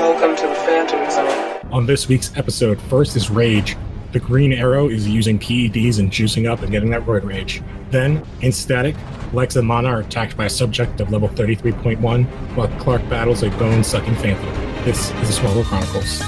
Welcome to the Phantom Zone. On this week's episode, first is Rage. The Green Arrow is using PEDs and juicing up and getting that roid rage. Then, in Static, Lex and Lana are attacked by a subject of level 33.1, while Clark battles a bone-sucking phantom. This is the Smallville Chronicles.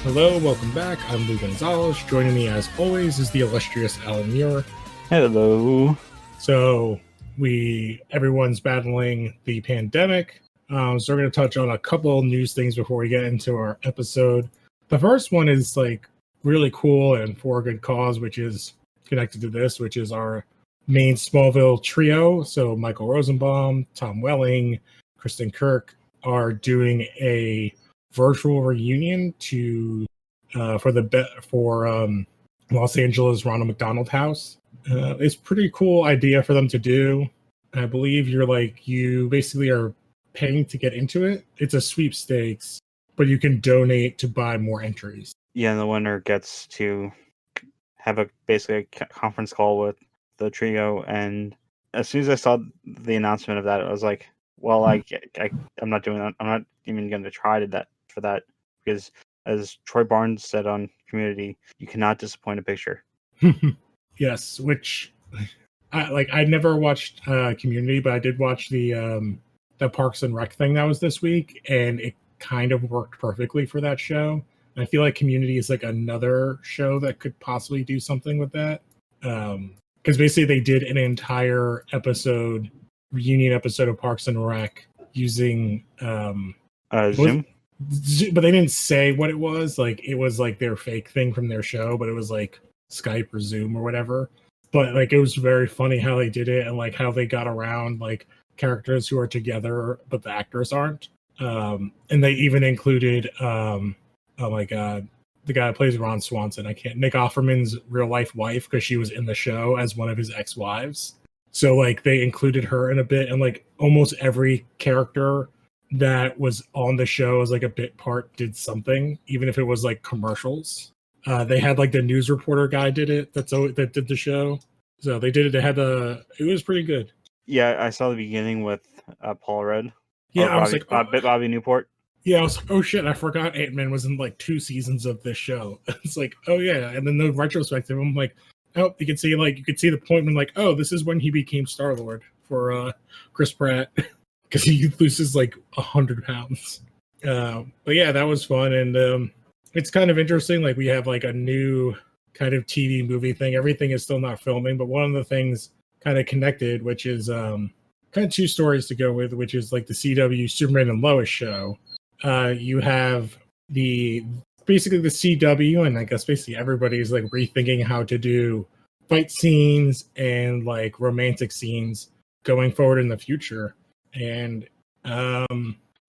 Hello, welcome back. I'm Lou Gonzalez. Joining me, as always, is the illustrious Alan Muir. Hello. So, everyone's battling the pandemic. So we're going to touch on a couple news things before we get into our episode. The first one is really cool and for a good cause, which is connected to this, which is our main Smallville trio. So Michael Rosenbaum, Tom Welling, Kristen Kirk are doing a virtual reunion for Los Angeles Ronald McDonald House. It's a pretty cool idea for them to do. I believe you basically are paying to get into it. It's a sweepstakes, but you can donate to buy more entries. Yeah, and the winner gets to have basically a conference call with the trio. And as soon as I saw the announcement of that, I was like, well, I'm not doing that. I'm not even going to try for that because, as Troy Barnes said on Community, you cannot disappoint a picture. Yes, which I never watched Community, but I did watch the Parks and Rec thing that was this week, and it kind of worked perfectly for that show. And I feel like Community is another show that could possibly do something with that, because basically they did an entire reunion episode of Parks and Rec using Zoom. But they didn't say what it was. It was their fake thing from their show, but it was Skype or Zoom or whatever. But it was very funny how they did it and how they got around characters who are together but the actors aren't. And they even included oh my god, the guy who plays Ron Swanson. Nick Offerman's real life wife, because she was in the show as one of his ex-wives. So they included her in a bit, and almost every character that was on the show as a bit part did something, even if it was commercials. They had the news reporter guy did it. That did the show. So they did it. It was pretty good. Yeah, I saw the beginning with Paul Rudd. Yeah, I was Bobby Newport. Yeah, I was like, oh shit, I forgot Ant-Man was in 2 seasons of this show. It's oh yeah, and then the retrospective, I'm like, oh, you can see the point when oh, this is when he became Star-Lord for Chris Pratt. Because he loses 100 pounds. But yeah, that was fun. And it's kind of interesting. We have a new kind of TV movie thing. Everything is still not filming, but one of the things kind of connected, which is kind of 2 stories to go with, which is the CW Superman and Lois show. You have basically the CW, and I guess basically everybody's rethinking how to do fight scenes and romantic scenes going forward in the future. And yeah,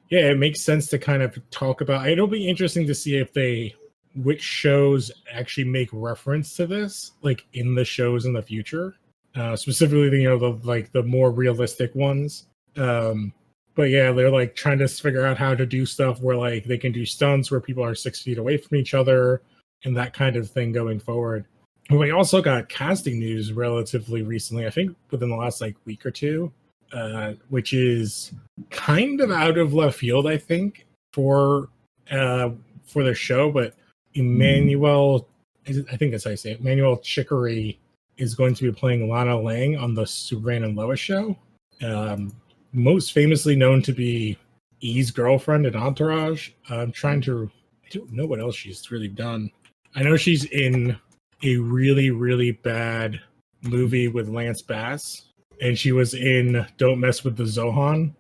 it makes sense to kind of talk about. It'll be interesting to see which shows actually make reference to this, in the shows in the future. Specifically, the more realistic ones. But yeah, they're trying to figure out how to do stuff where they can do stunts where people are 6 feet away from each other and that kind of thing going forward. And we also got casting news relatively recently, I think within the last week or two. Which is kind of out of left field, I think, for the show. But Emmanuel, I think that's how you say it, Emmanuel Chicory is going to be playing Lana Lang on the Superman and Lois show. Most famously known to be E's girlfriend in Entourage. I don't know what else she's really done. I know she's in a really, really bad movie with Lance Bass. And she was in Don't Mess with the Zohan.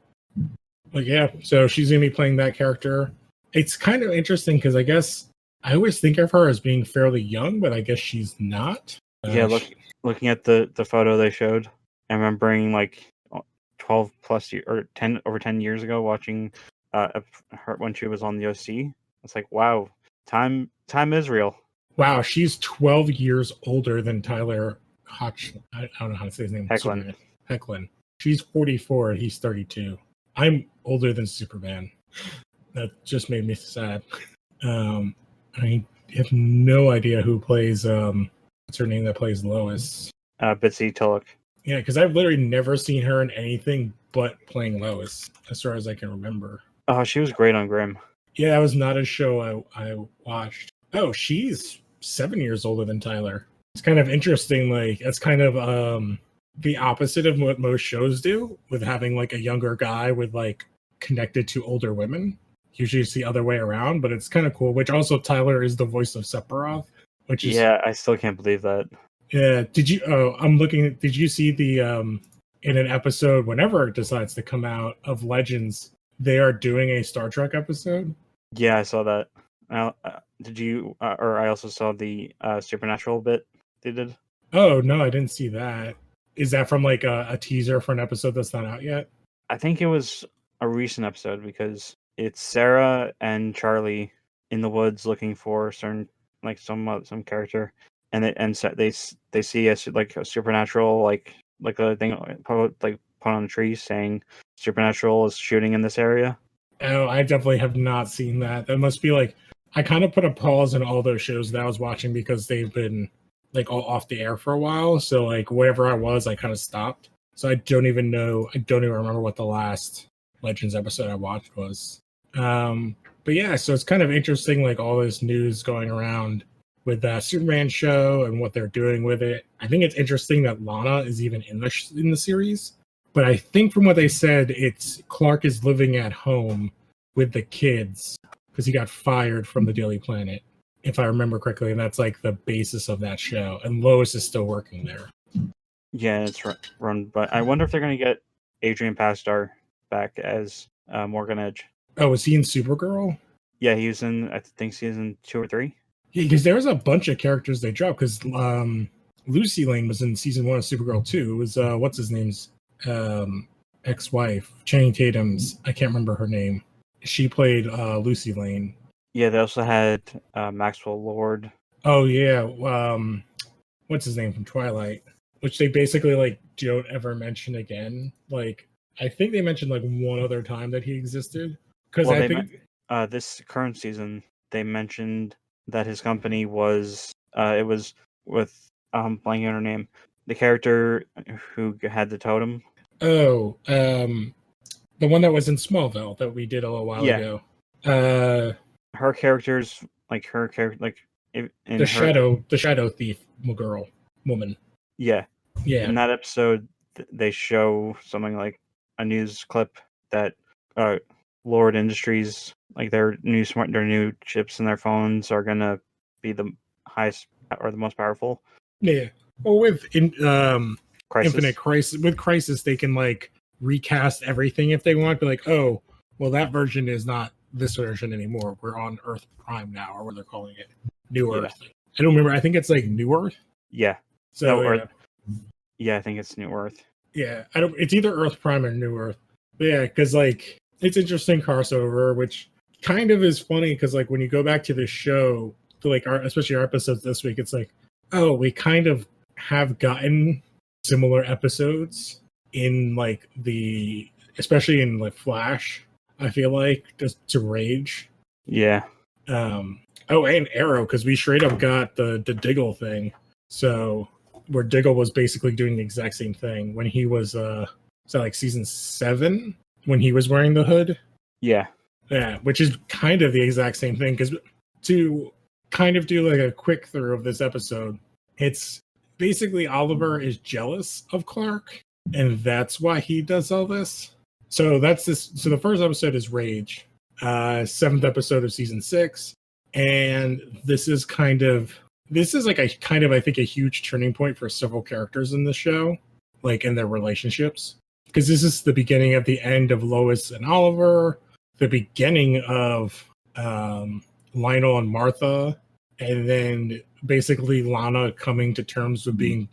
But yeah, so she's going to be playing that character. It's kind of interesting because I guess I always think of her as being fairly young, but I guess she's not. Yeah, looking at the photo they showed, I'm remembering 12 plus years or 10 years ago watching her when she was on the OC. It's wow, time is real. Wow, she's 12 years older than Tyler Hoechlin. I don't know how to say his name. Hoechlin. Hoechlin. She's 44 and he's 32. I'm older than Superman. That just made me sad. I have no idea who plays what's her name that plays Lois. Bitsy Tulloch. Yeah, because I've literally never seen her in anything but playing Lois, as far as I can remember. Oh, she was great on Grimm. Yeah, that was not a show I watched. Oh, she's 7 years older than Tyler. It's kind of interesting. Like, that's kind of the opposite of what most shows do, with having like a younger guy with like connected to older women. Usually it's the other way around, but it's kind of cool. Which also Tyler is the voice of Sephiroth, which is I still can't believe that. Yeah. Did you? Oh, I'm looking. Did you see the in an episode whenever it decides to come out of Legends, they are doing a Star Trek episode? Yeah, I saw that. Did you? Or I also saw the Supernatural bit they did. Oh no, I didn't see that. Is that from like a teaser for an episode that's not out yet? I think it was a recent episode because it's Sarah and Charlie in the woods looking for certain like some character, and they see a supernatural like a thing like put on a tree saying Supernatural is shooting in this area. Oh, I definitely have not seen that. That must be like I kind of put a pause in all those shows that I was watching because they've been like all off the air for a while. So like wherever I was, I kind of stopped. So I don't even remember what the last Legends episode I watched was. But yeah, so it's kind of interesting, like all this news going around with that Superman show and what they're doing with it. I think it's interesting that Lana is even in the series. But I think from what they said, it's Clark is living at home with the kids because he got fired from the Daily Planet, if I remember correctly, and that's like the basis of that show. And Lois is still working there. Yeah, it's run. But I wonder if they're going to get Adrian Pastar back as Morgan Edge. Oh, was he in Supergirl? Yeah, he was in. I think season 2 or 3. Yeah, because there was a bunch of characters they dropped. Because Lucy Lane was in season 1 of Supergirl too. It was what's his name's ex-wife, Channing Tatum's. I can't remember her name. She played Lucy Lane. Yeah, they also had Maxwell Lord. Oh yeah, what's his name from Twilight? Which they basically like don't ever mention again. Like I think they mentioned like one other time that he existed. Because I think this current season they mentioned that his company was it was with blanking on her name, the character who had the totem. Oh, the one that was in Smallville that we did a little while ago. Her character's like her character, like in the shadow thief woman. Yeah. In that episode, they show something like a news clip that Lord Industries, like their new chips in their phones are gonna be the highest or the most powerful. Yeah. Well, with Crisis. Infinite Crisis, with Crisis, they can like recast everything if they want. Be like, oh, well, that version is not this version anymore. We're on Earth Prime now, or what they're calling it, New Earth. I don't remember. I think it's like New Earth. Yeah. So Earth. Yeah, I think it's New Earth. Yeah, it's either Earth Prime or New Earth. But yeah, because like it's interesting crossover, which kind of is funny because like when you go back to the show, to like especially our episodes this week, it's like, oh, we kind of have gotten similar episodes in like especially in like Flash. I feel like just to Rage. Yeah. Oh, and Arrow, because we straight up got the Diggle thing. So where Diggle was basically doing the exact same thing when he was like season 7 when he was wearing the hood. Yeah, which is kind of the exact same thing. Because to kind of do like a quick through of this episode, it's basically Oliver is jealous of Clark, and that's why he does all this. So that's this. So the first episode is Rage, 7th episode of season 6, and this is like a kind of, I think, a huge turning point for several characters in the show, like in their relationships. Because this is the beginning of the end of Lois and Oliver, the beginning of Lionel and Martha, and then basically Lana coming to terms with being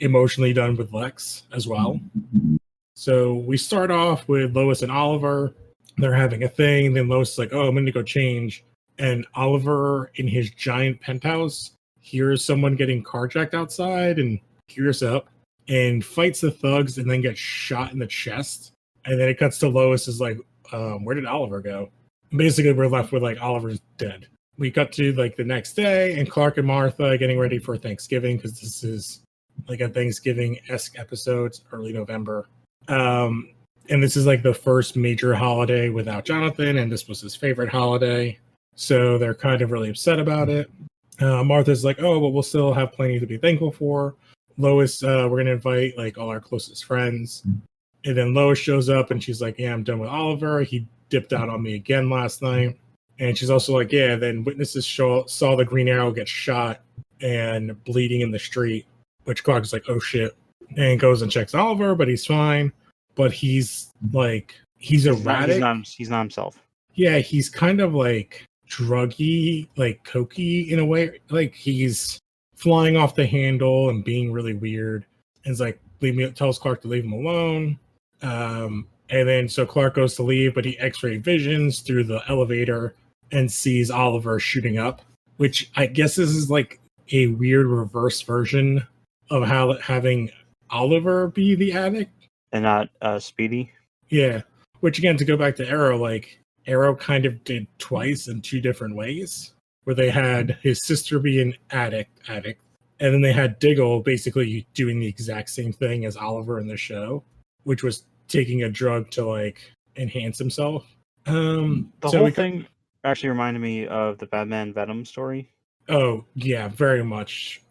emotionally done with Lex as well. So we start off with Lois and Oliver. They're having a thing. Then Lois is like, oh, I'm going to go change. And Oliver, in his giant penthouse, hears someone getting carjacked outside and gears up. and fights the thugs and then gets shot in the chest. And then it cuts to Lois is like, where did Oliver go? And basically, we're left with like Oliver's dead. We cut to like the next day, and Clark and Martha getting ready for Thanksgiving because this is like a Thanksgiving-esque episode, early November. And this is like the first major holiday without Jonathan, and this was his favorite holiday. So they're kind of really upset about it. Martha's like, oh, but we'll still have plenty to be thankful for. Lois, we're going to invite like all our closest friends. And then Lois shows up and she's like, yeah, I'm done with Oliver. He dipped out on me again last night. And she's also like, yeah, then witnesses saw the Green Arrow get shot and bleeding in the street, which Clark's like, oh shit. And goes and checks Oliver, but he's fine. But he's like, he's erratic. He's not himself. Yeah, he's kind of like druggy, like cokey in a way. Like he's flying off the handle and being really weird. And it's like, tells Clark to leave him alone. And then so Clark goes to leave, but he x-ray visions through the elevator and sees Oliver shooting up, which I guess this is like a weird reverse version of how having Oliver be the addict. And not Speedy. Yeah. Which again, to go back to Arrow, like Arrow kind of did twice in two different ways, where they had his sister be an addict, and then they had Diggle basically doing the exact same thing as Oliver in the show, which was taking a drug to like enhance himself. The whole thing actually reminded me of the Batman Venom story. Oh yeah, very much.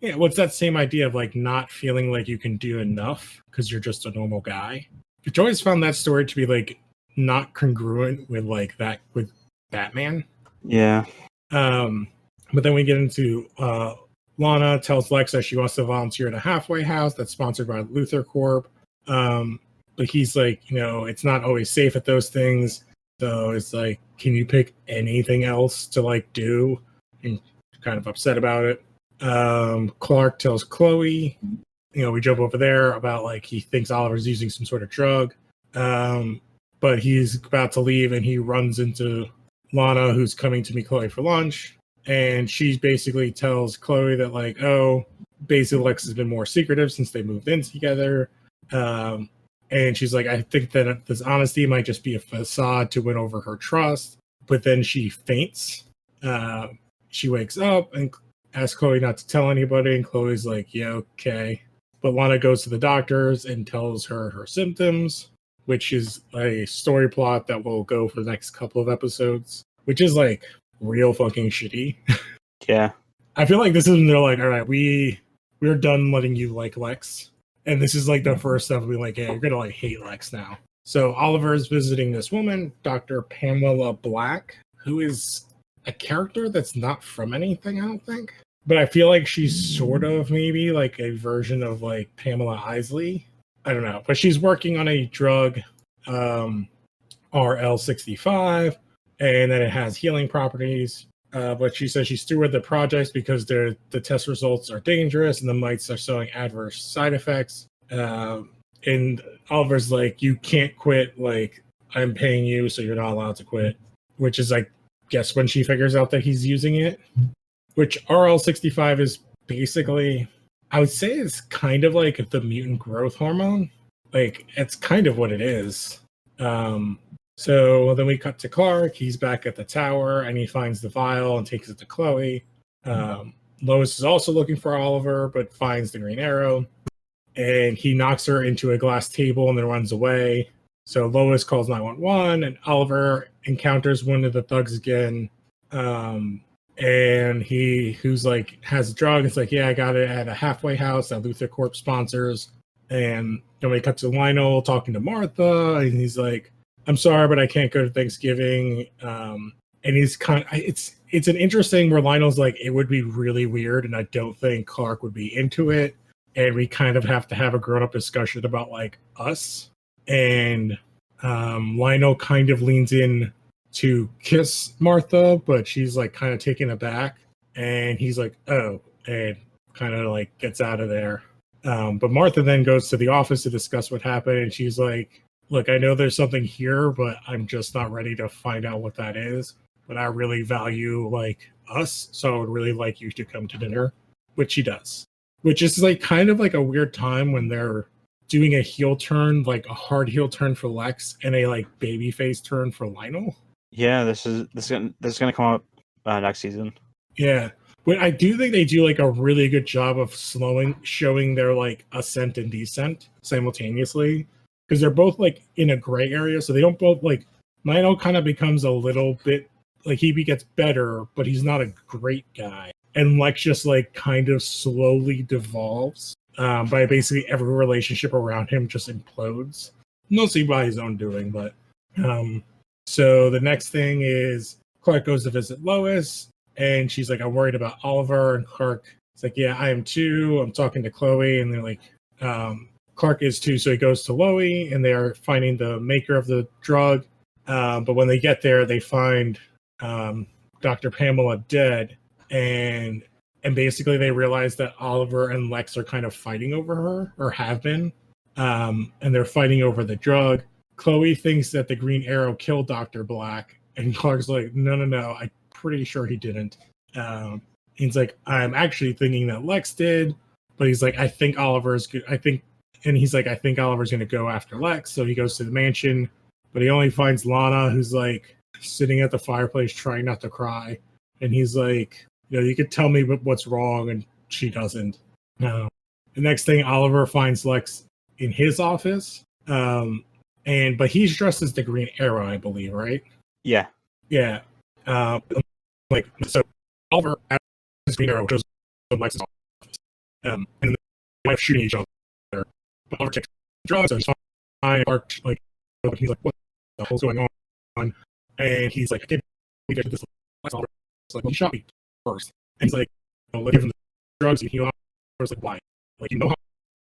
Yeah, well, it's that same idea of like not feeling like you can do enough because you're just a normal guy. I've always found that story to be like not congruent with like that with Batman. Yeah. But then we get into Lana tells Lex that she wants to volunteer at a halfway house that's sponsored by Luthor Corp. But he's like, it's not always safe at those things. So it's like, can you pick anything else to like do? And kind of upset about it. Clark tells Chloe, we jump over there about like he thinks Oliver's using some sort of drug. But he's about to leave and he runs into Lana, who's coming to meet Chloe for lunch. And she basically tells Chloe that like, oh, basically Lex has been more secretive since they moved in together. And she's like, I think that this honesty might just be a facade to win over her trust. But then she faints. She wakes up and asks Chloe not to tell anybody. And Chloe's like, yeah, okay. But Lana goes to the doctors and tells her symptoms, which is a story plot that will go for the next couple of episodes, which is like real fucking shitty. Yeah. I feel like this is when they're like, all right, we're done letting you like Lex. And this is like the first step of being like, hey, you're going to like hate Lex now. So Oliver is visiting this woman, Dr. Pamela Black, who is a character that's not from anything, I don't think. But I feel like she's sort of maybe like a version of like Pamela Isley. I don't know. But she's working on a drug, RL65, and then it has healing properties. But she says she stewarded the projects because the test results are dangerous and the mites are showing adverse side effects. And Oliver's like, you can't quit. Like, I'm paying you, so you're not allowed to quit. Which is, I guess, when she figures out that he's using it. Which RL65 is basically, I would say, is kind of like the mutant growth hormone. Like, it's kind of what it is. So then we cut to Clark. He's back at the tower, and he finds the vial and takes it to Chloe. Lois is also looking for Oliver, but finds the Green Arrow. And he knocks her into a glass table and then runs away. So Lois calls 911, and Oliver encounters one of the thugs again. And who's like, has a drug. It's like, yeah, I got it at a halfway house that Luthor Corp sponsors. And then we cut to Lionel talking to Martha, and he's like, I'm sorry, but I can't go to Thanksgiving. And he's kind of, it's an interesting where Lionel's like, it would be really weird, and I don't think Clark would be into it. And we kind of have to have a grown-up discussion about like us. And Lionel kind of leans in to kiss Martha, but she's like kind of taken aback. And he's like, oh, and kind of like gets out of there. But Martha then goes to the office to discuss what happened, and she's like, look, I know there's something here, but I'm just not ready to find out what that is. But I really value like us, so I would really like you to come to dinner, which she does. which is like kind of like a weird time when they're doing a heel turn, like a hard heel turn for Lex and a like baby face turn for Lionel. Yeah, this is gonna come up next season. Yeah. But I do think they do like a really good job of showing their like ascent and descent simultaneously, because they're both like in a gray area, so they don't both like. Lionel kind of becomes a little bit like he gets better, but he's not a great guy, and Lex just like kind of slowly devolves by basically every relationship around him just implodes, mostly by his own doing. But so the next thing is Clark goes to visit Lois. And she's like, I'm worried about Oliver. And Clark is like, yeah, I am too. I'm talking to Chloe. And they're like, Clark is too. So he goes to Chloe and they are finding the maker of the drug. But when they get there, they find Dr. Pamela dead. And basically they realize that Oliver and Lex are kind of fighting over her, or have been. And they're fighting over the drug. Chloe thinks that the Green Arrow killed Dr. Black. And Clark's like, no, I'm pretty sure he didn't. He's like, I'm actually thinking that Lex did, but he's like, I think Oliver's good. I think Oliver's going to go after Lex. So he goes to the mansion, but he only finds Lana, who's like sitting at the fireplace trying not to cry. And he's like, you could tell me what's wrong. And she doesn't. The next thing, Oliver finds Lex in his office. But he's dressed as the Green Arrow, I believe, right? Yeah. Yeah. So Oliver as Green Arrow goes to Lex's office. And they wife shooting each other. But Oliver takes drugs, so he's fine. Clark, he's like, what the hell's going on? And he's like, I can't believe I did this. Oliver. It's like, well, he shot me first. And he's like, let's give him the drugs and heal out. Oliver's like, why? Like,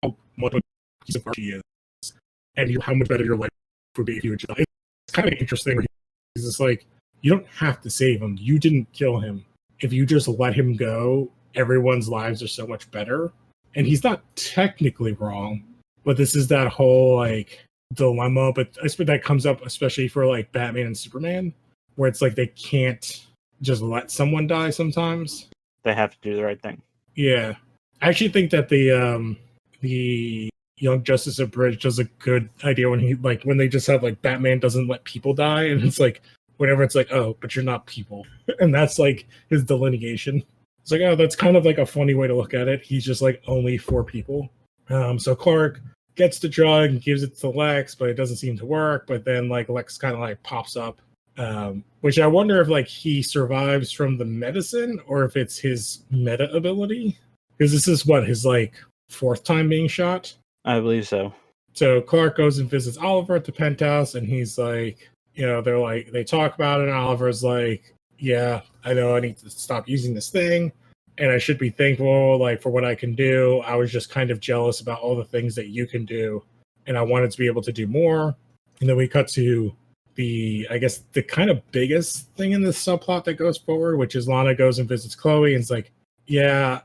how much of a piece of garbage he is. And how much better your life would be if you would just die. It's kind of interesting where he's just like, you don't have to save him. You didn't kill him. If you just let him go, everyone's lives are so much better. And he's not technically wrong, but this is that whole like dilemma. But I suppose that comes up especially for like Batman and Superman, where it's like they can't just let someone die sometimes. They have to do the right thing. Yeah. I actually think that the Young Justice Abridged does a good idea when they just have like Batman doesn't let people die, and it's like whenever it's like, oh, but you're not people. And that's like his delineation. It's like, oh, that's kind of like a funny way to look at it. He's just like only for people. So Clark gets the drug and gives it to Lex, but it doesn't seem to work. But then like Lex kind of like pops up, which I wonder if like he survives from the medicine or if it's his meta ability. Because this is his like fourth time being shot. I believe so. So Clark goes and visits Oliver at the penthouse, and he's like, they're like, they talk about it, and Oliver's like, yeah, I know I need to stop using this thing, and I should be thankful, like, for what I can do. I was just kind of jealous about all the things that you can do, and I wanted to be able to do more. And then we cut to the kind of biggest thing in this subplot that goes forward, which is Lana goes and visits Chloe, and it's like, yeah,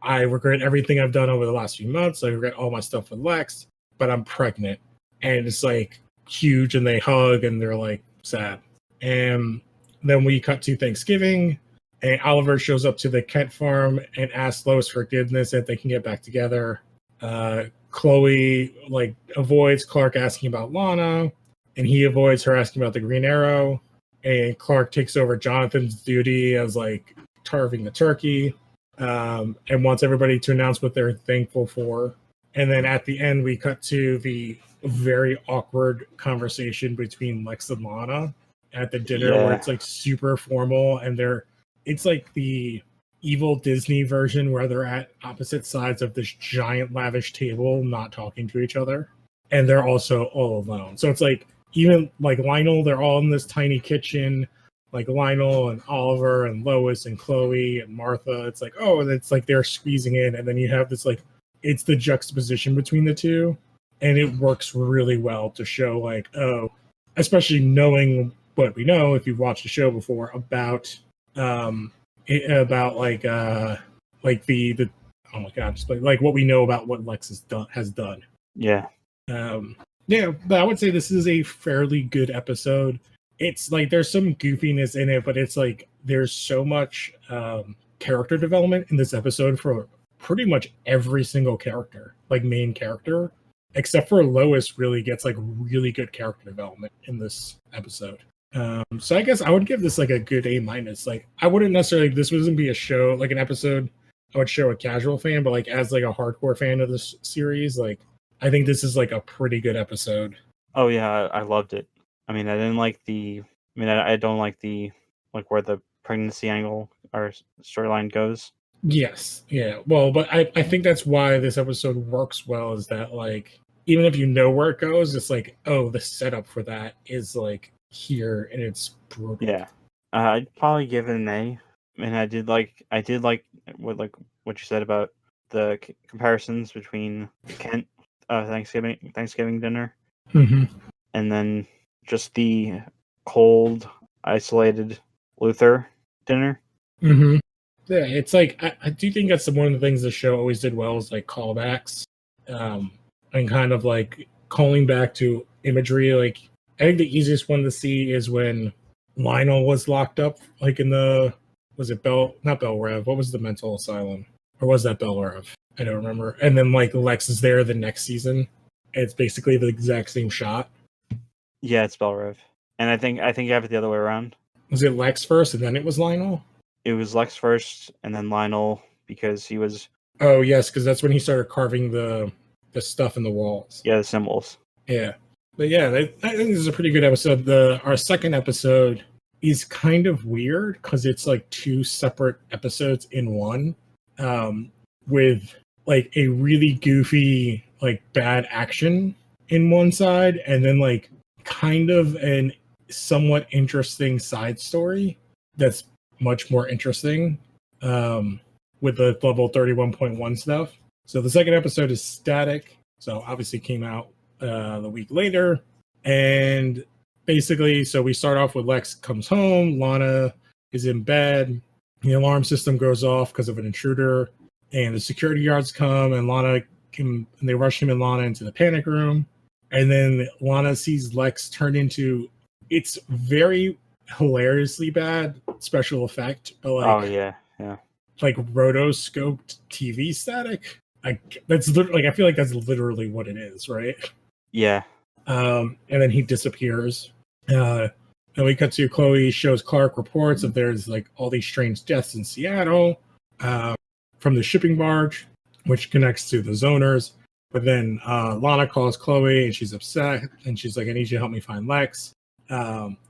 I regret everything I've done over the last few months. I regret all my stuff with Lex, but I'm pregnant. And it's like huge, and they hug and they're like sad. And then we cut to Thanksgiving, and Oliver shows up to the Kent farm and asks Lois forgiveness if they can get back together. Chloe like avoids Clark asking about Lana, and he avoids her asking about the Green Arrow. And Clark takes over Jonathan's duty as like carving the turkey. And wants everybody to announce what they're thankful for. And then at the end, we cut to the very awkward conversation between Lex and Lana at the dinner, where it's like super formal, and it's like the evil Disney version where they're at opposite sides of this giant lavish table, not talking to each other, and they're also all alone. So it's like even like Lionel, they're all in this tiny kitchen. Like Lionel and Oliver and Lois and Chloe and Martha. It's like, oh, and it's like they're squeezing in. And then you have this like, it's the juxtaposition between the two. And it works really well to show like, oh, especially knowing what we know, if you've watched the show before, about the oh my God, just like what we know about what Lex has done. Yeah. But I would say this is a fairly good episode. It's like there's some goofiness in it, but it's like there's so much character development in this episode for pretty much every single character, like main character, except for Lois, really gets like really good character development in this episode. So I guess I would give this like a good A minus. Like I wouldn't necessarily, this wouldn't be a show, like an episode I would show a casual fan, but like as like a hardcore fan of this series, like I think this is like a pretty good episode. Oh yeah, I loved it. I mean, I didn't like the. I mean, I don't like the like where the pregnancy angle or storyline goes. Yes, yeah. Well, but I think that's why this episode works well. Is that like even if you know where it goes, it's like, oh, the setup for that is like here and it's brutal. Yeah, I'd probably give it an A. And I did like what you said about the comparisons between Kent Thanksgiving dinner, Mm-hmm. and then just the cold, isolated Luther dinner. Mm-hmm. Yeah, it's like I do think that's one of the things the show always did well is like callbacks, and kind of like calling back to imagery. Like I think the easiest one to see is when Lionel was locked up, like in the was it not Bell Rev? What was the mental asylum, or was that Bell Rev? I don't remember. And then like Lex is there the next season. It's basically the exact same shot. Yeah, it's Belrev, and I think you have it the other way around. Was it Lex first and then it was Lionel? It was Lex first, and then Lionel because he was Oh yes, because that's when he started carving the stuff in the walls. the symbols. Yeah, but yeah, I think this is a pretty good episode. Our second episode is kind of weird because it's like two separate episodes in one, with like a really goofy like bad action in one side, and then like kind of an somewhat interesting side story that's much more interesting, with the level 31.1 stuff. So the second episode is Static. So obviously came out the week later. And basically, so we start off with Lex comes home. Lana is in bed. The alarm system goes off because of an intruder. And the security guards come and they rush him and Lana into the panic room. And then Lana sees Lex turn into, it's very hilariously bad special effect, but like, Oh yeah. like rotoscoped TV static. That's literally, like I feel like that's literally what it is, right? Yeah. And then he disappears. And we cut to Chloe shows Clark reports that there's like all these strange deaths in Seattle, from the shipping barge, which connects to the zoners. But then Lana calls Chloe and she's upset and she's like, I need you to help me find Lex.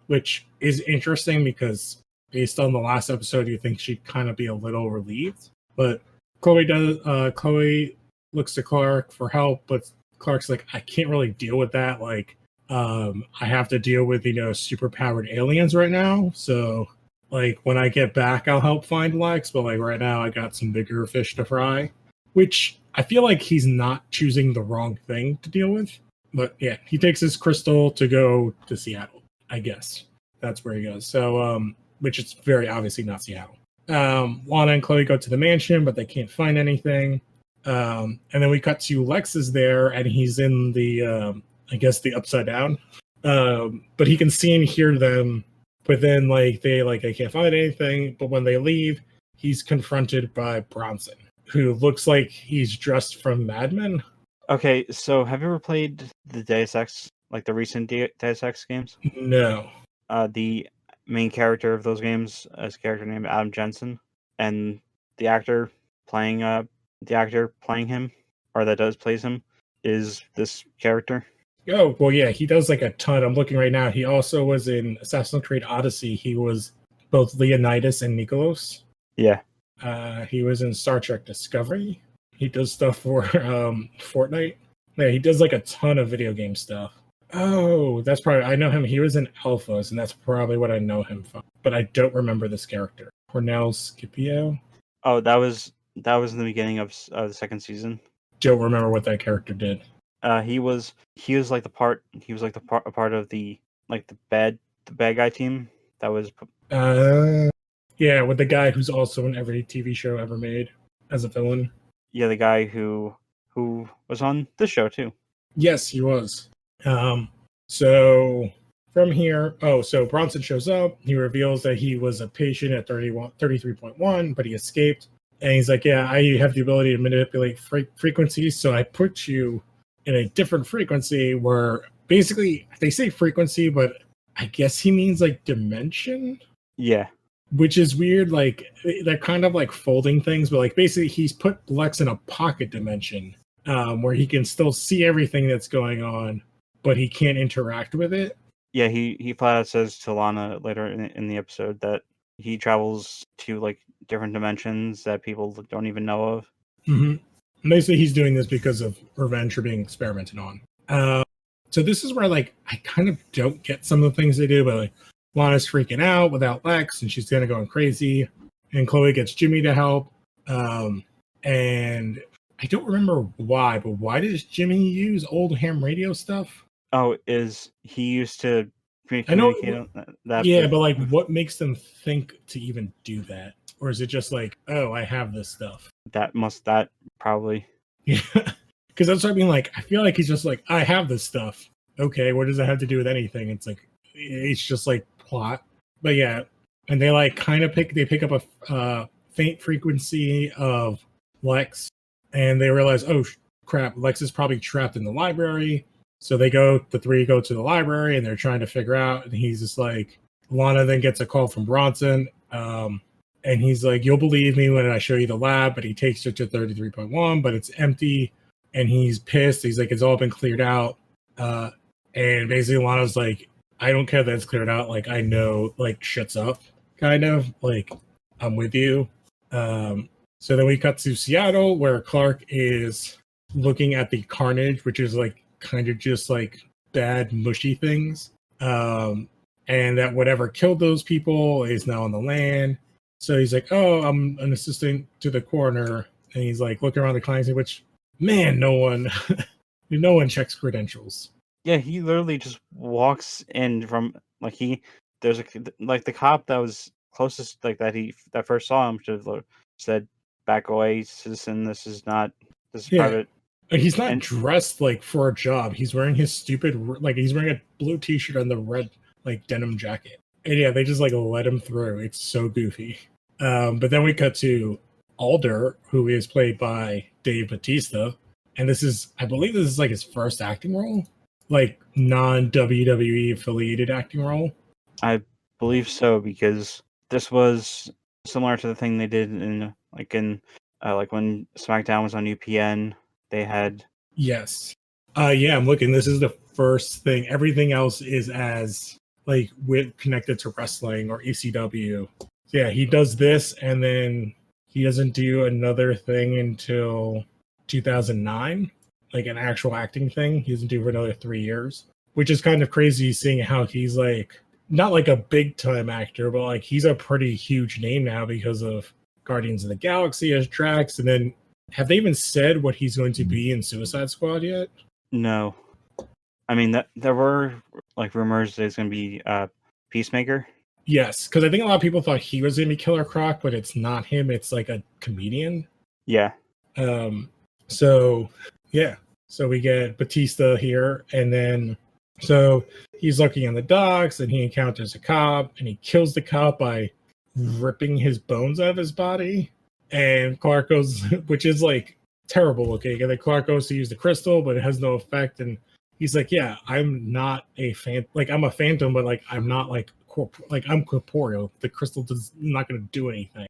Which is interesting because based on the last episode, you think she'd kind of be a little relieved. But Chloe looks to Clark for help, but Clark's like, I can't really deal with that. Like, I have to deal with, super powered aliens right now. So, like, when I get back, I'll help find Lex. But, like, right now, I got some bigger fish to fry. Which I feel like he's not choosing the wrong thing to deal with. But, yeah, he takes his crystal to go to Seattle, I guess. That's where he goes. So, which is very obviously not Seattle. Lana and Chloe go to the mansion, but they can't find anything. And then we cut to Lex is there, and he's in the, I guess, the upside down. But he can see and hear them. But then, like, they can't find anything. But when they leave, he's confronted by Bronson, who looks like he's dressed from Mad Men. Okay, so have you ever played the Deus Ex, like the recent Deus Ex games? No. The main character of those games is a character named Adam Jensen, and the actor playing him, or that plays him, is this character. Oh, well, yeah, he does like a ton. I'm looking right now. He also was in Assassin's Creed Odyssey. He was both Leonidas and Nicholas. Yeah. He was in Star Trek Discovery. He does stuff for Fortnite. Yeah, he does like a ton of video game stuff. Oh, that's probably, I know him. He was in Alphas, and that's probably what I know him from. But I don't remember this character. Cornell Scipio. Oh, that was in the beginning of the second season. Don't remember what that character did. He was a part of the bad guy team that was. Yeah, with the guy who's also in every TV show ever made as a villain. Yeah, the guy who was on this show too. Yes, he was. So from here, so Bronson shows up. He reveals that he was a patient at 33.1, but he escaped. And he's like, yeah, I have the ability to manipulate frequencies, so I put you in a different frequency where basically they say frequency, but I guess he means like dimension. Yeah. Which is weird. Like they're kind of like folding things, but like basically he's put Lex in a pocket dimension where he can still see everything that's going on, but he can't interact with it. Yeah, he flat out says to Lana later in the episode that he travels to like different dimensions that people don't even know of. Mm-hmm. Basically, he's doing this because of revenge for being experimented on. So this is where like I kind of don't get some of the things they do, but like Lana's freaking out without Lex, and she's kind of going crazy. And Chloe gets Jimmy to help. And I don't remember why, but why does Jimmy use old ham radio stuff? Oh, is he used to I know, communicate that? yeah, but like, what makes them think to even do that? Or is it just like, oh, I have this stuff? That probably. Yeah, because that's what I mean. Like, I feel like he's just like, I have this stuff. Okay, what does that have to do with anything? It's like, it's just like plot. But yeah, and they like kind of pick up a faint frequency of Lex, and they realize, oh crap, Lex is probably trapped in the library. So the three go to the library and they're trying to figure out. And he's just like, Lana then gets a call from Bronson. And he's like, you'll believe me when I show you the lab. But he takes her to 33.1, but it's empty. And he's pissed. He's like, it's all been cleared out. And basically Lana's like, I don't care that it's cleared out. Like, I know, like, shit's up, kind of. Like, I'm with you. So then we cut to Seattle where Clark is looking at the carnage, which is like, kind of just like bad mushy things, and that whatever killed those people is now on the land. So he's like, oh, I'm an assistant to the coroner, and he's like looking around the clients, which man, no one checks credentials. Yeah, he literally just walks in from like there's like the cop that was closest, like that first saw him should have said, back away, citizen, this is private. He's not dressed like for a job. He's wearing his stupid, like he's wearing a blue t-shirt and the red like denim jacket. And yeah, they just like let him through. It's so goofy. But then we cut to Alder, who is played by Dave Bautista. And I believe this is like his first acting role, like non-WWE affiliated acting role. I believe so, because this was similar to the thing they did in when SmackDown was on UPN. They had yes. Yeah, I'm looking. This is the first thing. Everything else is as like connected to wrestling or ECW. So yeah, he does this, and then he doesn't do another thing until 2009, like an actual acting thing. He doesn't do for another 3 years, which is kind of crazy seeing how he's like not like a big time actor, but like he's a pretty huge name now because of Guardians of the Galaxy as Drax, and then. Have they even said what he's going to be in Suicide Squad yet? No. I mean, there were like rumors that it's going to be Peacemaker. Yes, because I think a lot of people thought he was going to be Killer Croc, but it's not him. It's like a comedian. Yeah. So we get Batista here, and then so he's looking on the docks, and he encounters a cop, and he kills the cop by ripping his bones out of his body. And Clark goes, which is like terrible looking. And then Clark goes to use the crystal, but it has no effect. And he's like, yeah, I'm not a fan. Like, I'm a phantom, but like, I'm not like, I'm corporeal. The crystal is not going to do anything.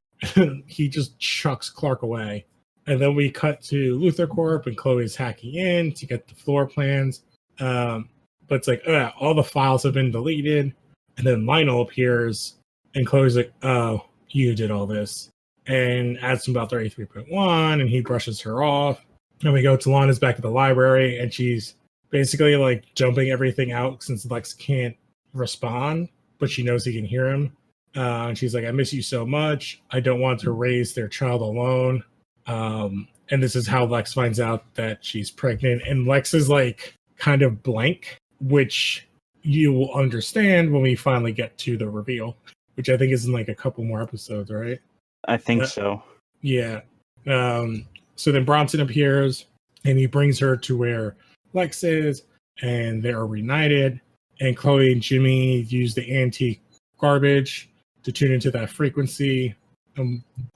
He just chucks Clark away. And then we cut to Luthor Corp, and Chloe's hacking in to get the floor plans. But it's like, all the files have been deleted. And then Lionel appears, and Chloe's like, oh, you did all this. And asks him about 33.1, and he brushes her off. And we go to Lana's back at the library, and she's basically like jumping everything out since Lex can't respond, but she knows he can hear him. And she's like, I miss you so much. I don't want to raise their child alone. And this is how Lex finds out that she's pregnant. And Lex is like kind of blank, which you will understand when we finally get to the reveal, which I think is in like a couple more episodes, right? I think so. Yeah. So then Bronson appears, and he brings her to where Lex is, and they are reunited. And Chloe and Jimmy use the antique garbage to tune into that frequency.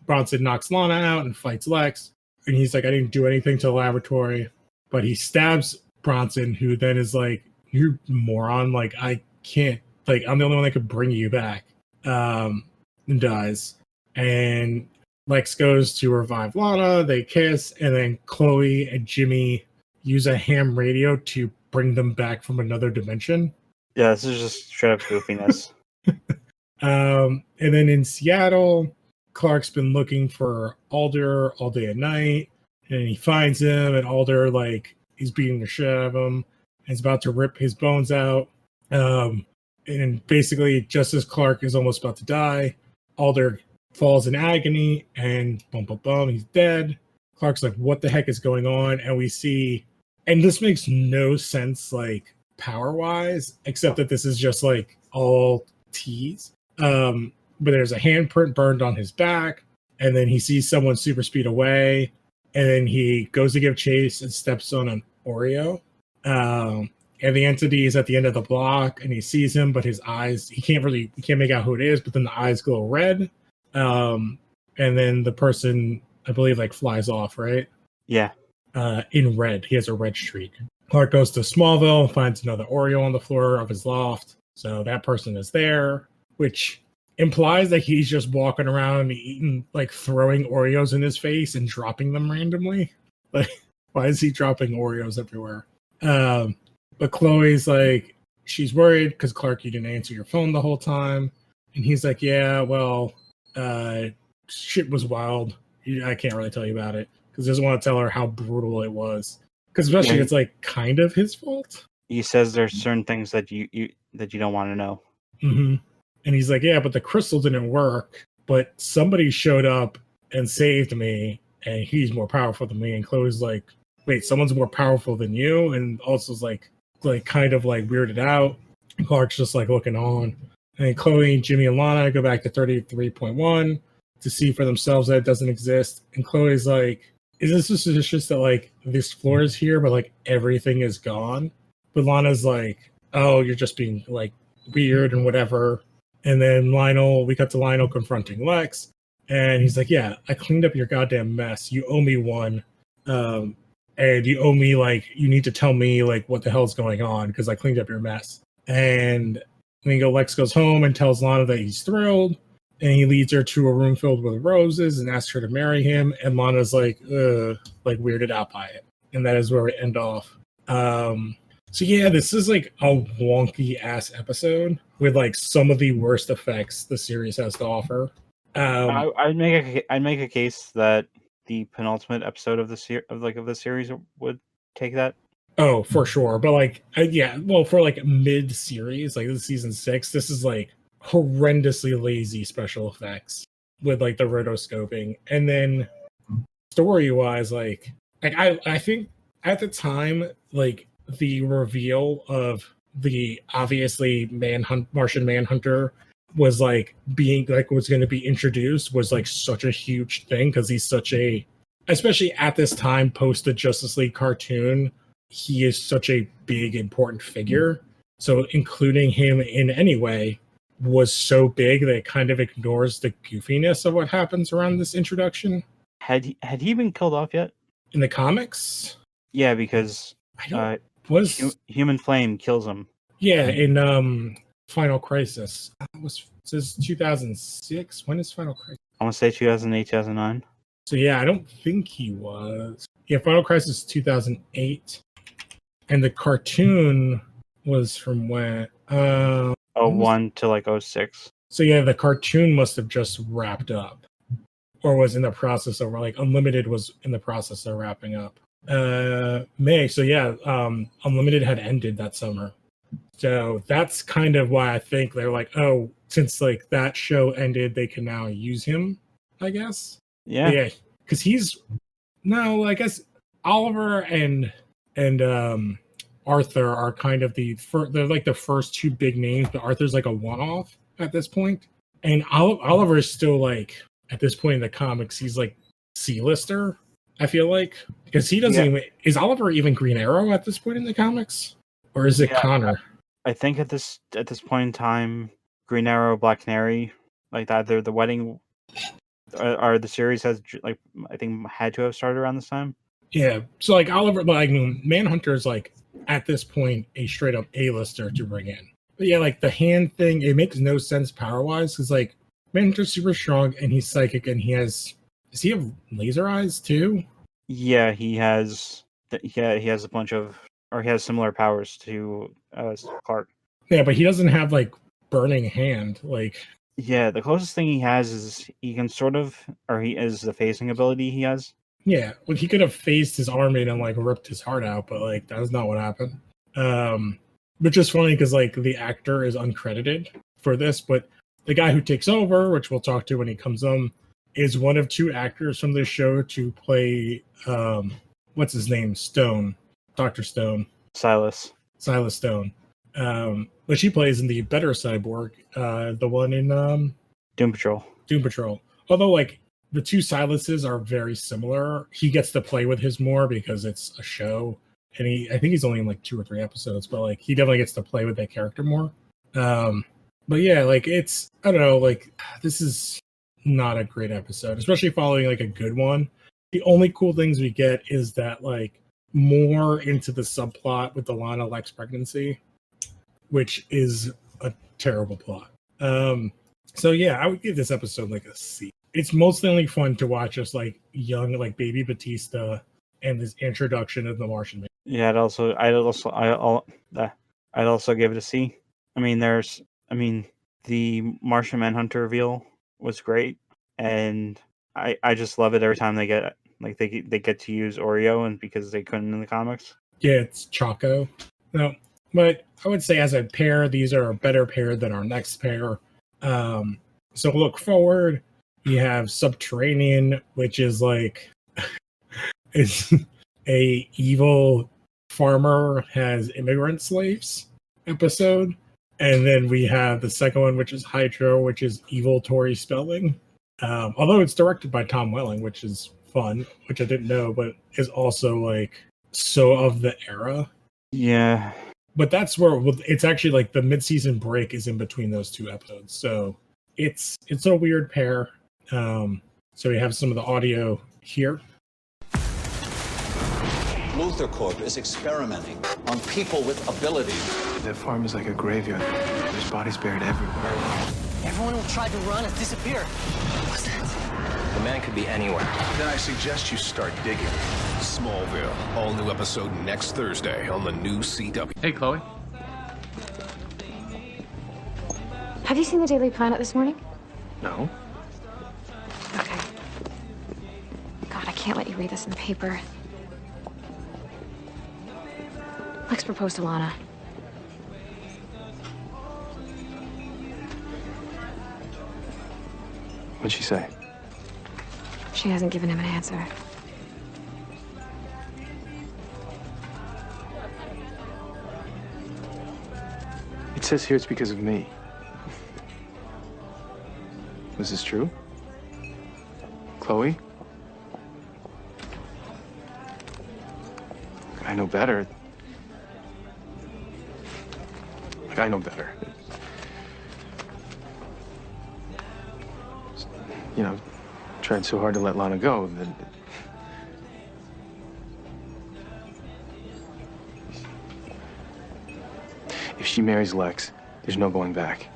Bronson knocks Lana out and fights Lex. And he's like, I didn't do anything to the laboratory. But he stabs Bronson, who then is like, you moron. Like, I can't. Like, I'm the only one that could bring you back. And dies. And Lex goes to revive Lana. They kiss. And then Chloe and Jimmy use a ham radio to bring them back from another dimension. Yeah, this is just straight up goofiness. And then in Seattle, Clark's been looking for Alder all day and night, and he finds him, and Alder, like, he's beating the shit out of him, and he's about to rip his bones out. And basically, just as Clark is almost about to die, Alder falls in agony, and he's dead. Clark's like, what the heck is going on? And we see, and this makes no sense, like, power-wise, except that this is just, like, all tease. But there's a handprint burned on his back, and then he sees someone super speed away, and then he goes to give chase and steps on an Oreo. And the entity is at the end of the block, and he sees him, but his eyes, he can't make out who it is, but then the eyes glow red. And then the person, I believe, like, flies off, right? Yeah. In red. He has a red streak. Clark goes to Smallville, finds another Oreo on the floor of his loft. So that person is there, which implies that he's just walking around and eating, like, throwing Oreos in his face and dropping them randomly. Like, why is he dropping Oreos everywhere? But Chloe's like, she's worried because Clark, you didn't answer your phone the whole time. And he's like, yeah, well, shit was wild. I can't really tell you about it because he doesn't want to tell her how brutal it was. Because especially it's like kind of his fault. He says there's certain things that you don't want to know. Mm-hmm. And he's like, yeah, but the crystal didn't work. But somebody showed up and saved me, and he's more powerful than me. And Chloe's like, wait, someone's more powerful than you? And also is like kind of like weirded out. And Clark's just like looking on. And Chloe, Jimmy, and Lana go back to 33.1 to see for themselves that it doesn't exist. And Chloe's like, is this suspicious that, like, this floor is here, but, like, everything is gone? But Lana's like, oh, you're just being, like, weird and whatever. And then we cut to Lionel confronting Lex. And he's like, yeah, I cleaned up your goddamn mess. You owe me one. And you owe me, like, you need to tell me, like, what the hell's going on because I cleaned up your mess. And then Lex goes home and tells Lana that he's thrilled. And he leads her to a room filled with roses and asks her to marry him. And Lana's like weirded out by it. And that is where we end off. So yeah, this is like a wonky ass episode with like some of the worst effects the series has to offer. I'd make a case that the penultimate episode of the series would take that. Oh, for sure. But like, yeah, well, for like mid-series, like this is season 6, this is like horrendously lazy special effects with like the rotoscoping. And then story-wise, like I think at the time, like the reveal of the obviously Martian Manhunter was like being like was going to be introduced was like such a huge thing because he's such a, especially at this time post the Justice League cartoon, he is such a big important figure. So including him in any way was so big that it kind of ignores the goofiness of what happens around this introduction. Had he been killed off yet in the comics? Yeah, because Human Flame kills him. Yeah, in Final Crisis. It says 2006. When is Final Crisis? I want to say 2008, 2009. So yeah, I don't think he was. Yeah, Final Crisis 2008, and the cartoon was from when? 01 to like 06. So yeah, the cartoon must have just wrapped up, or was in the process of, like, Unlimited was in the process of wrapping up. May. So yeah, Unlimited had ended that summer. So that's kind of why I think they're like, oh, since like that show ended, they can now use him, I guess. Yeah, because I guess Oliver and Arthur are kind of they're like the first two big names, but Arthur's like a one-off at this point. And Oliver is still like, at this point in the comics, he's like C-lister, I feel like. Because he doesn't even, is Oliver even Green Arrow at this point in the comics? Or is it Connor? I think at this point in time, Green Arrow, Black Canary, like that, they're the wedding Are the series has like I think had to have started around this time? Yeah. So like Oliver, like Manhunter is like at this point a straight up A-lister to bring in. But yeah, like the hand thing, it makes no sense power wise because like Manhunter's super strong and he's psychic and he has. Does he have laser eyes too? Yeah, he has. Yeah, he has a bunch of, or he has similar powers to Clark. Yeah, but he doesn't have like burning hand. Like Yeah, the closest thing he has is he can sort of, or he is the phasing ability he has. yeah, well, he could have phased his arm in and like ripped his heart out, but like that was not what happened. Which is funny because like the actor is uncredited for this, but the guy who takes over, which we'll talk to when he comes on, is one of two actors from this show to play what's his name? Stone. Dr. Stone. Silas Stone. Which he plays in the better Cyborg, the one in Doom Patrol. Although like the two Silases are very similar. He gets to play with his more because it's a show. And I think he's only in like 2 or 3 episodes, but like he definitely gets to play with that character more. But yeah, like it's, I don't know, like this is not a great episode, especially following like a good one. The only cool things we get is that like more into the subplot with the Lana Lex pregnancy, which is a terrible plot. So yeah, I would give this episode like a C. It's mostly only fun to watch just like young, like baby Batista and this introduction of the Martian Man. Yeah, I'd also give it a C. I mean, the Martian Manhunter reveal was great, and I just love it every time they get like they get to use Oreo, and because they couldn't in the comics. Yeah, it's Choco. No, but I would say as a pair, these are a better pair than our next pair. So look forward. We have Subterranean, which is like is a evil farmer has immigrant slaves episode. And then we have the second one, which is Hydro, which is evil Tori Spelling. Although it's directed by Tom Welling, which is fun, which I didn't know, but is also like so of the era. Yeah. But that's where it's actually like the mid-season break is in between those 2 episodes. So it's a weird pair. So we have some of the audio here. Luther Corp is experimenting on people with abilities. That farm is like a graveyard. There's bodies buried everywhere. Everyone who tried to run has disappeared. What's that? The man could be anywhere. Then I suggest you start digging. Smallville, all new episode next Thursday on the new CW. Hey, Chloe. Have you seen the Daily Planet this morning? No. Okay. God, I can't let you read this in the paper. Lex proposed to Lana. What'd she say? She hasn't given him an answer. It says here it's because of me. Was this true? Chloe? I know better. I know better. You know, tried so hard to let Lana go that... If she marries Lex, there's no going back.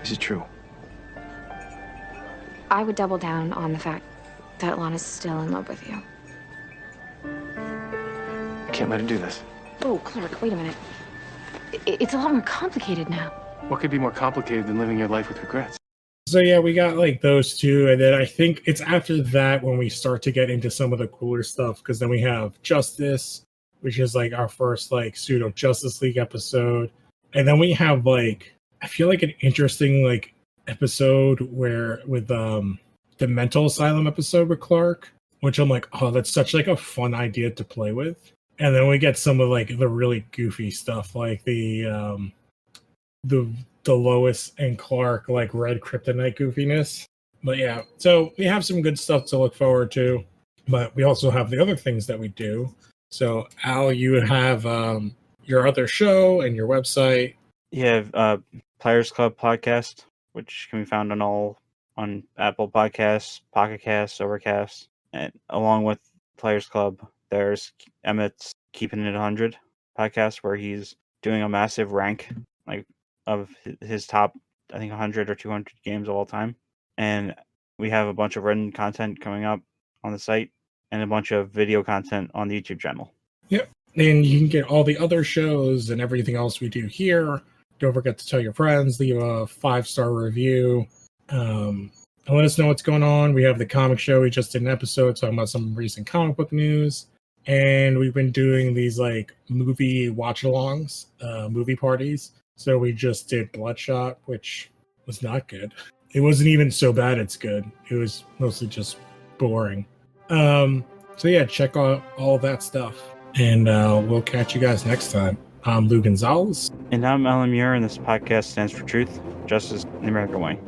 Is it true? I would double down on the fact that Lana's still in love with you. I can't let her do this. Oh, Clark, wait a minute. It's a lot more complicated now. What could be more complicated than living your life with regrets? So yeah, we got like those 2, and then I think it's after that when we start to get into some of the cooler stuff, because then we have Justice, which is like our first like pseudo Justice League episode, and then we have like I feel like an interesting like episode where with the mental asylum episode with Clark, which I'm like, oh, that's such like a fun idea to play with. And then we get some of like the really goofy stuff, like the Lois and Clark like red kryptonite goofiness. But yeah, so we have some good stuff to look forward to, but we also have the other things that we do. So Al, you have your other show and your website. Yeah, Players Club podcast. which can be found on Apple Podcasts, Pocket Casts, Overcast, and along with Players Club. There's Emmett's Keeping It 100 podcast, where he's doing a massive rank of his top, I think, 100 or 200 games of all time. And we have a bunch of written content coming up on the site and a bunch of video content on the YouTube channel. Yep. And you can get all the other shows and everything else we do here. Don't forget to tell your friends, leave a 5-star review. And let us know what's going on. We have the comic show. We just did an episode talking about some recent comic book news. And we've been doing these like movie watch-alongs, movie parties. So we just did Bloodshot, which was not good. It wasn't even so bad it's good. It was mostly just boring. So yeah, check out all that stuff. And we'll catch you guys next time. I'm Lou Gonzalez. And I'm Alan Muir, and this podcast stands for Truth, Justice, and the American Way.